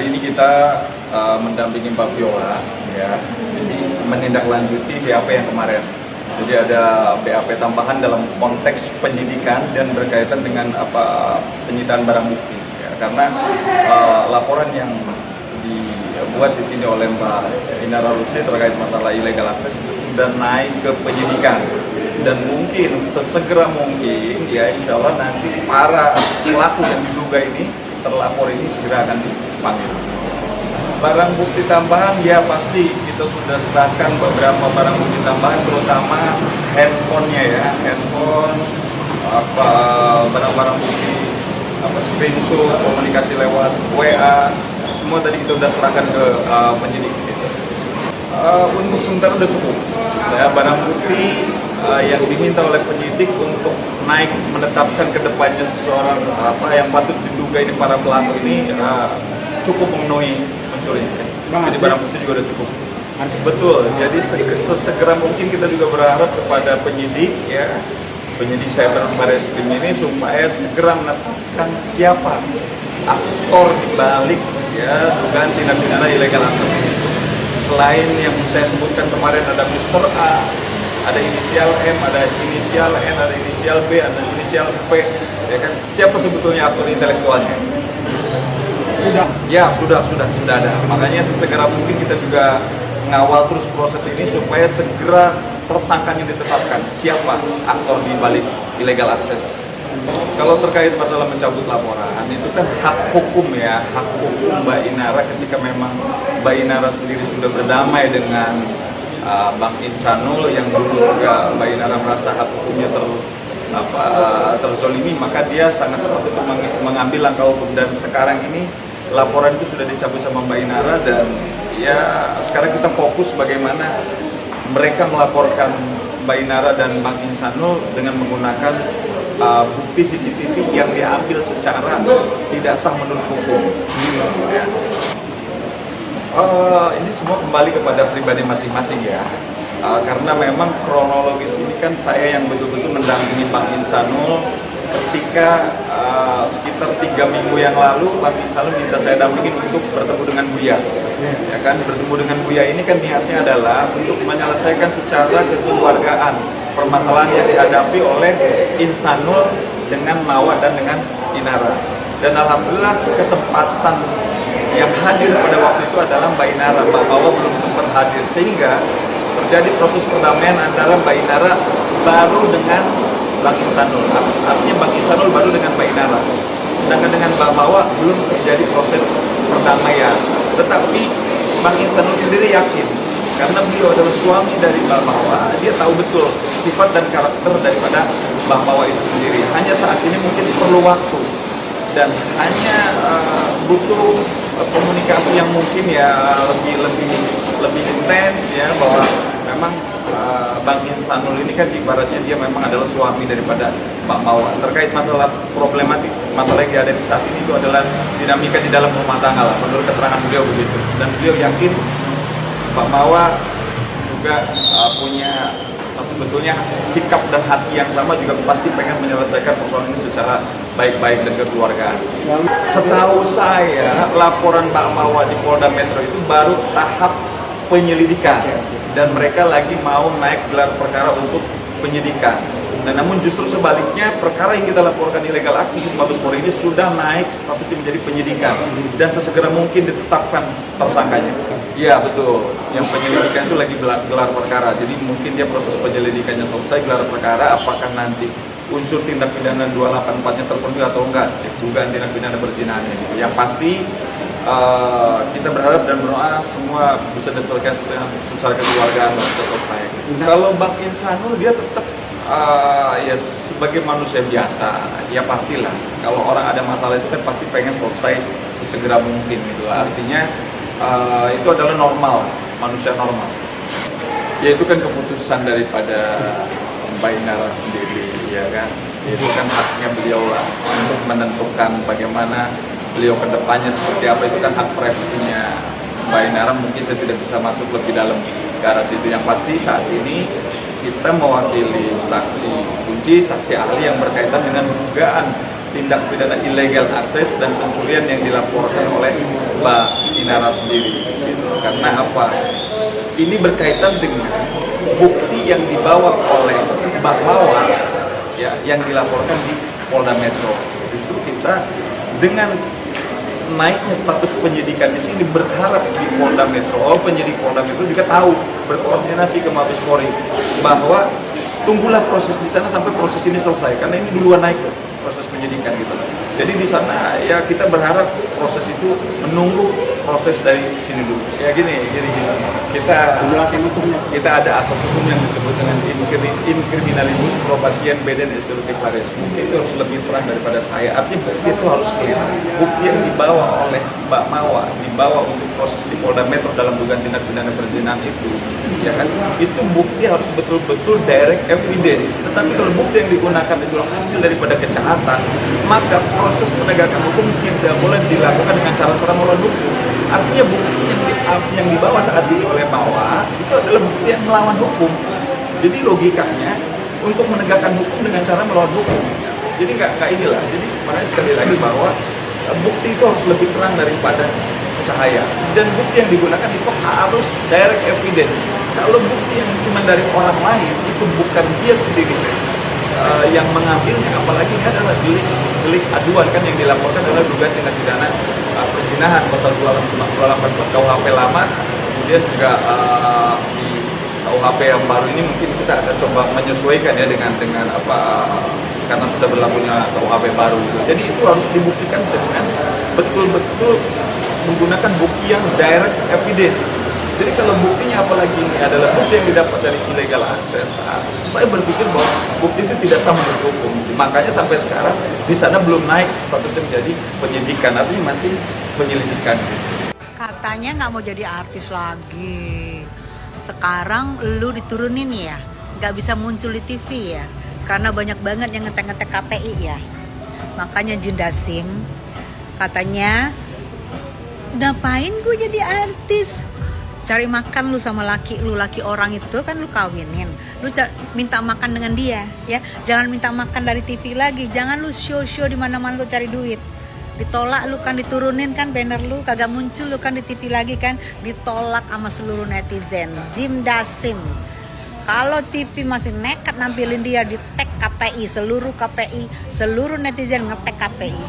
hari ini kita mendampingi Mbak Viola, ya, jadi menindaklanjuti BAP yang kemarin. Jadi ada BAP tambahan dalam konteks penyidikan dan berkaitan dengan penyitaan barang bukti. Ya, karena laporan yang dibuat di sini oleh Mbak Inara Rusli terkait masalah illegal access itu sudah naik ke penyidikan. Dan mungkin sesegera mungkin, ya insya Allah nanti para pelaku yang diduga ini, terlapor ini segera akan dipanggil. Barang bukti tambahan, ya pasti kita sudah serahkan beberapa barang bukti tambahan, terutama handphonenya ya, handphone, barang-barang bukti, screenshot, komunikasi lewat WA, semua tadi kita sudah serahkan ke penyidik. Untuk sementara sudah cukup. Ya, barang bukti yang diminta oleh penyidik untuk naik menetapkan ke depannya seseorang yang patut diduga ini para pelaku ini cukup memenuhi unsur ini. Jadi barang bukti juga sudah cukup. Betul. Jadi sesegera mungkin kita juga berharap kepada penyidik, ya, penyidik Cyber Barreskrim ini supaya segera menetapkan siapa aktor dibalik, ya, dugaan tindak pidana illegal access ini. Selain yang saya sebutkan kemarin ada Mr. A, ada inisial M, ada inisial N, ada inisial B, ada inisial P, ya kan, siapa sebetulnya aktor intelektualnya? Ya sudah ada. Makanya sesegera mungkin kita juga mengawal terus proses ini supaya segera tersangkanya ditetapkan siapa aktor di balik illegal access. Kalau terkait masalah mencabut laporan, itu kan hak hukum ya, hak hukum Mbak Inara ketika memang Mbak Inara sendiri sudah berdamai dengan Bang Insanul yang dulu juga Mbak Inara merasa hak hukumnya terzolimi, maka dia sangat tepat untuk mengambil langkah hukum. Dan sekarang ini laporan itu sudah dicabut sama Mbak Inara, dan ya sekarang kita fokus bagaimana mereka melaporkan Mbak Inara dan Bang Insanul dengan menggunakan bukti CCTV yang diambil secara tidak sah menurut hukum. Ya. Ini semua kembali kepada pribadi masing-masing ya, karena memang kronologis ini kan saya yang betul-betul mendampingi Bang Insanul ketika sekitar 3 minggu yang lalu Bang Insanul minta saya dampingin untuk bertemu dengan Buya. Ya kan, bertemu dengan Buya ini kan niatnya adalah untuk menyelesaikan secara kekeluargaan permasalahan yang dihadapi oleh Insanul dengan Mawa dan dengan Inara. Dan alhamdulillah kesempatan yang hadir pada waktu itu adalah Mbak Inara. Mbak Mawa belum sempat hadir, sehingga terjadi proses perdamaian antara Mbak Inara baru dengan Bang Insanul. Artinya Bang Insanul baru dengan Mbak Inara, sedangkan dengan Mbak Mawa belum terjadi proses perdamaian. Tetapi Bang Insanul sendiri yakin, karena beliau adalah suami dari Mbak Mawa, dia tahu betul sifat dan karakter daripada Mbak Mawa itu sendiri. Hanya saat ini mungkin perlu waktu dan hanya butuh komunikasi yang mungkin ya lebih intens ya, bahwa memang Bang Insanul ini kan ibaratnya dia memang adalah suami daripada Mbak Mawa. Terkait masalah problematik, masalah yang dihadapi saat ini itu adalah dinamika di dalam rumah tangga lah, menurut keterangan beliau begitu. Dan beliau yakin Mbak Mawa juga punya sebetulnya sikap dan hati yang sama, juga pasti pengen menyelesaikan persoalan ini secara baik-baik dan kekeluargaan. Setahu saya laporan Mbak Mawa di Polda Metro itu baru tahap penyelidikan, dan mereka lagi mau naik gelar perkara untuk penyidikan. Dan namun justru sebaliknya, perkara yang kita laporkan illegal access di Mabes Polri ini sudah naik statusnya menjadi penyidikan, dan sesegera mungkin ditetapkan tersangkanya. Iya betul, yang penyelidikan itu lagi gelar perkara, jadi mungkin dia proses penyelidikannya selesai, gelar perkara, apakah nanti unsur tindak pidana 284-nya terpenuhi atau enggak, dugaan tindak pidana berzinahan gitu. Yang pasti kita berharap dan berdoa semua bisa diselesaikan secara kekeluargaan dan bisa selesai. Kalau Bang Insanul dia tetap ya sebagai manusia biasa, ya pastilah kalau orang ada masalah itu kan pasti pengen selesai sesegera mungkin gitu. Artinya itu adalah normal, manusia normal. Ya itu kan keputusan daripada Mbak Inara sendiri, ya kan. Itu kan haknya beliau lah untuk menentukan bagaimana beliau kedepannya seperti apa, itu kan hak privasinya Mbak Inara. Mungkin saya tidak bisa masuk lebih dalam ke arah situ. Yang pasti saat ini kita mewakili saksi kunci, saksi ahli yang berkaitan dengan dugaan tindak pidana illegal akses dan pencurian yang dilaporkan oleh Mbak Inara sendiri. Gitu. Karena apa? Ini berkaitan dengan bukti yang dibawa oleh Mbak Mawar ya, yang dilaporkan di Polda Metro. Justru kita dengan naiknya status penyidikan di sini berharap di Polda Metro, penyidik Polda Metro juga tahu, berkoordinasi ke Mabes Polri bahwa tunggulah proses di sana sampai proses ini selesai, karena ini duluan naik proses penyidikan gitu. Jadi di sana ya kita berharap proses itu menunggu proses dari sini dulu. Ya gini. Kita ada asas hukum yang disebut dengan in criminalibus probatian beden executive pares. Bukti itu harus lebih terang daripada cahaya. Artinya bukti itu harus clear. Bukti yang dibawa oleh Mbak Mawa, dibawa untuk proses di Polda Metro dalam dugaan tindak pidana perzinahan itu, ya kan? Itu bukti harus betul-betul direct evidence. Tetapi kalau bukti yang digunakan itu hasil daripada kejahatan, maka proses penegakan hukum tidak boleh dilakukan dengan cara-cara melawan hukum. Artinya bukti yang dibawa saat ini oleh Mawa itu adalah bukti yang melawan hukum. Jadi logikanya untuk menegakkan hukum dengan cara melawan hukum. Jadi nggak inilah. Jadi makanya sekali lagi bahwa bukti itu harus lebih terang daripada cahaya. Dan bukti yang digunakan itu harus direct evidence. Kalau bukti yang cuma dari orang lain itu bukan dia sendiri yang mengambilnya, apalagi ini adalah delik aduan kan, yang dilaporkan adalah dugaan tindak pidana perzinahan pasal 284 KUHP lama, kemudian juga di KUHP yang baru ini mungkin kita akan coba menyesuaikan ya dengan apa karena sudah berlakunya KUHP baru gitu. Jadi itu harus dibuktikan dengan betul-betul menggunakan bukti yang direct evidence. Jadi kalau buktinya apalagi ini adalah bukti yang didapat dari illegal access, saya berpikir bahwa bukti itu tidak sama dengan hukum. Makanya sampai sekarang di sana belum naik statusnya menjadi penyidikan, artinya masih penyelidikan. Katanya nggak mau jadi artis lagi. Sekarang lu diturunin ya, nggak bisa muncul di TV ya, karena banyak banget yang ngetek-ngetek KPI ya. Makanya Jin Dasim katanya, ngapain gue jadi artis? Cari makan lu sama laki orang itu kan lu kawinin, lu minta makan dengan dia ya, jangan minta makan dari TV lagi, jangan lu show di mana-mana lu cari duit. Ditolak lu kan, diturunin kan banner lu, kagak muncul lu kan di TV lagi kan, ditolak sama seluruh netizen. Jim Dasim, kalau TV masih nekat nampilin dia di tag KPI, seluruh netizen ngetek KPI.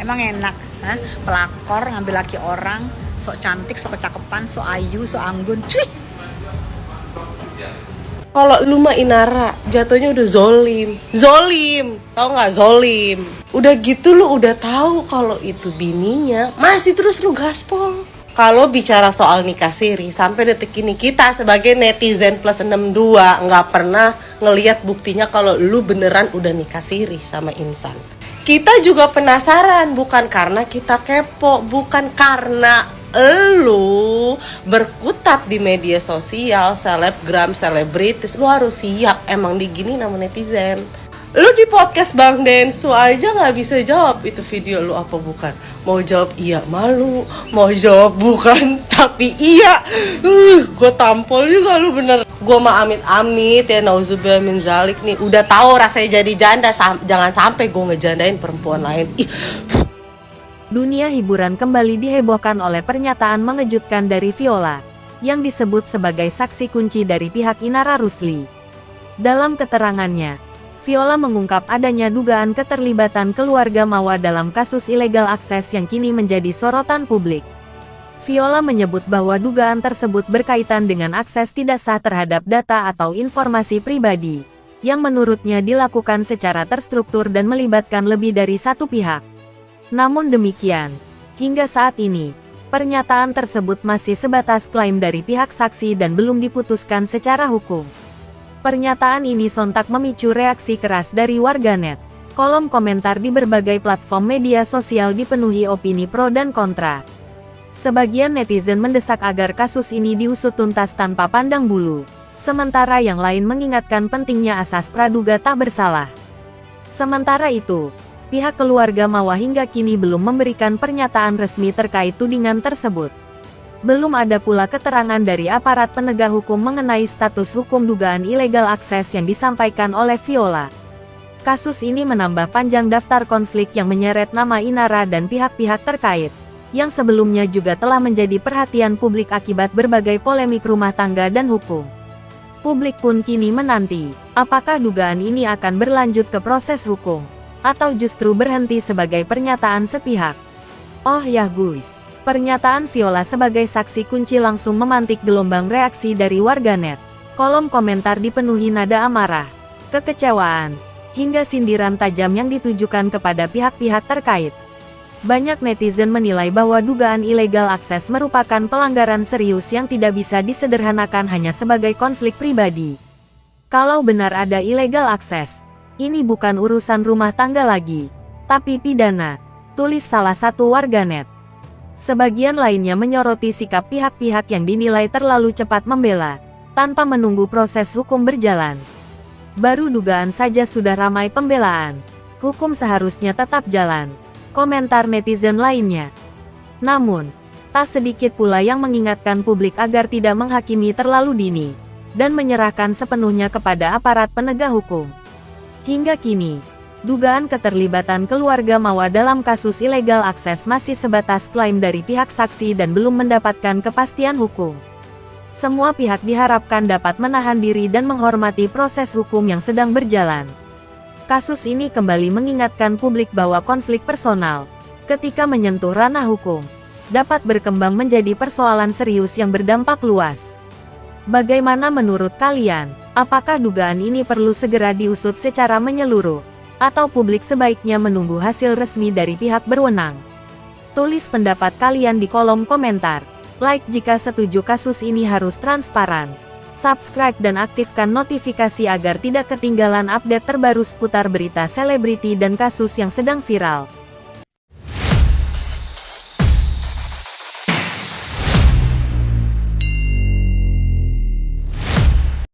Emang enak, ha? Pelakor ngambil laki orang, sok cantik, sok kecakepan, sok ayu, sok anggun, cuy. Kalau lu mah Inara, jatuhnya udah zolim, tau nggak zolim? Udah gitu lu udah tahu kalau itu bininya, masih terus lu gaspol. Kalau bicara soal nikah siri, sampai detik ini kita sebagai netizen plus 62 nggak pernah ngelihat buktinya kalau lu beneran udah nikah siri sama insan. Kita juga penasaran, bukan karena kita kepo, bukan karena lu berkutat di media sosial, selebgram, selebritis, lu harus siap emang digini nama netizen. Lu di podcast Bang Densu aja gak bisa jawab itu video lu apa bukan. Mau jawab iya malu, mau jawab bukan tapi iya. Gue tampol juga lu bener. Gue mah amit-amit ya, nauzubillah min zalik nih. Udah tahu rasanya jadi janda, jangan sampai gue ngejandain perempuan lain. Dunia hiburan kembali dihebohkan oleh pernyataan mengejutkan dari Viola, yang disebut sebagai saksi kunci dari pihak Inara Rusli. Dalam keterangannya, Viola mengungkap adanya dugaan keterlibatan keluarga Mawa dalam kasus illegal akses yang kini menjadi sorotan publik. Viola menyebut bahwa dugaan tersebut berkaitan dengan akses tidak sah terhadap data atau informasi pribadi, yang menurutnya dilakukan secara terstruktur dan melibatkan lebih dari satu pihak. Namun demikian, hingga saat ini, pernyataan tersebut masih sebatas klaim dari pihak saksi dan belum diputuskan secara hukum. Pernyataan ini sontak memicu reaksi keras dari warganet. Kolom komentar di berbagai platform media sosial dipenuhi opini pro dan kontra. Sebagian netizen mendesak agar kasus ini diusut tuntas tanpa pandang bulu, sementara yang lain mengingatkan pentingnya asas praduga tak bersalah. Sementara itu, pihak keluarga Mawa hingga kini belum memberikan pernyataan resmi terkait tudingan tersebut. Belum ada pula keterangan dari aparat penegak hukum mengenai status hukum dugaan ilegal akses yang disampaikan oleh Viola. Kasus ini menambah panjang daftar konflik yang menyeret nama Inara dan pihak-pihak terkait, yang sebelumnya juga telah menjadi perhatian publik akibat berbagai polemik rumah tangga dan hukum. Publik pun kini menanti, apakah dugaan ini akan berlanjut ke proses hukum, atau justru berhenti sebagai pernyataan sepihak. Oh ya guys, pernyataan Viola sebagai saksi kunci langsung memantik gelombang reaksi dari warganet. Kolom komentar dipenuhi nada amarah, kekecewaan, hingga sindiran tajam yang ditujukan kepada pihak-pihak terkait. Banyak netizen menilai bahwa dugaan ilegal akses merupakan pelanggaran serius yang tidak bisa disederhanakan hanya sebagai konflik pribadi. Kalau benar ada ilegal akses, ini bukan urusan rumah tangga lagi, tapi pidana, tulis salah satu warganet. Sebagian lainnya menyoroti sikap pihak-pihak yang dinilai terlalu cepat membela, tanpa menunggu proses hukum berjalan. Baru dugaan saja sudah ramai pembelaan. Hukum seharusnya tetap jalan. Komentar netizen lainnya. Namun, tak sedikit pula yang mengingatkan publik agar tidak menghakimi terlalu dini, dan menyerahkan sepenuhnya kepada aparat penegak hukum. Hingga kini, dugaan keterlibatan keluarga Mawa dalam kasus ilegal akses masih sebatas klaim dari pihak saksi dan belum mendapatkan kepastian hukum. Semua pihak diharapkan dapat menahan diri dan menghormati proses hukum yang sedang berjalan. Kasus ini kembali mengingatkan publik bahwa konflik personal, ketika menyentuh ranah hukum, dapat berkembang menjadi persoalan serius yang berdampak luas. Bagaimana menurut kalian? Apakah dugaan ini perlu segera diusut secara menyeluruh? Atau publik sebaiknya menunggu hasil resmi dari pihak berwenang? Tulis pendapat kalian di kolom komentar. Like jika setuju kasus ini harus transparan. Subscribe dan aktifkan notifikasi agar tidak ketinggalan update terbaru seputar berita selebriti dan kasus yang sedang viral.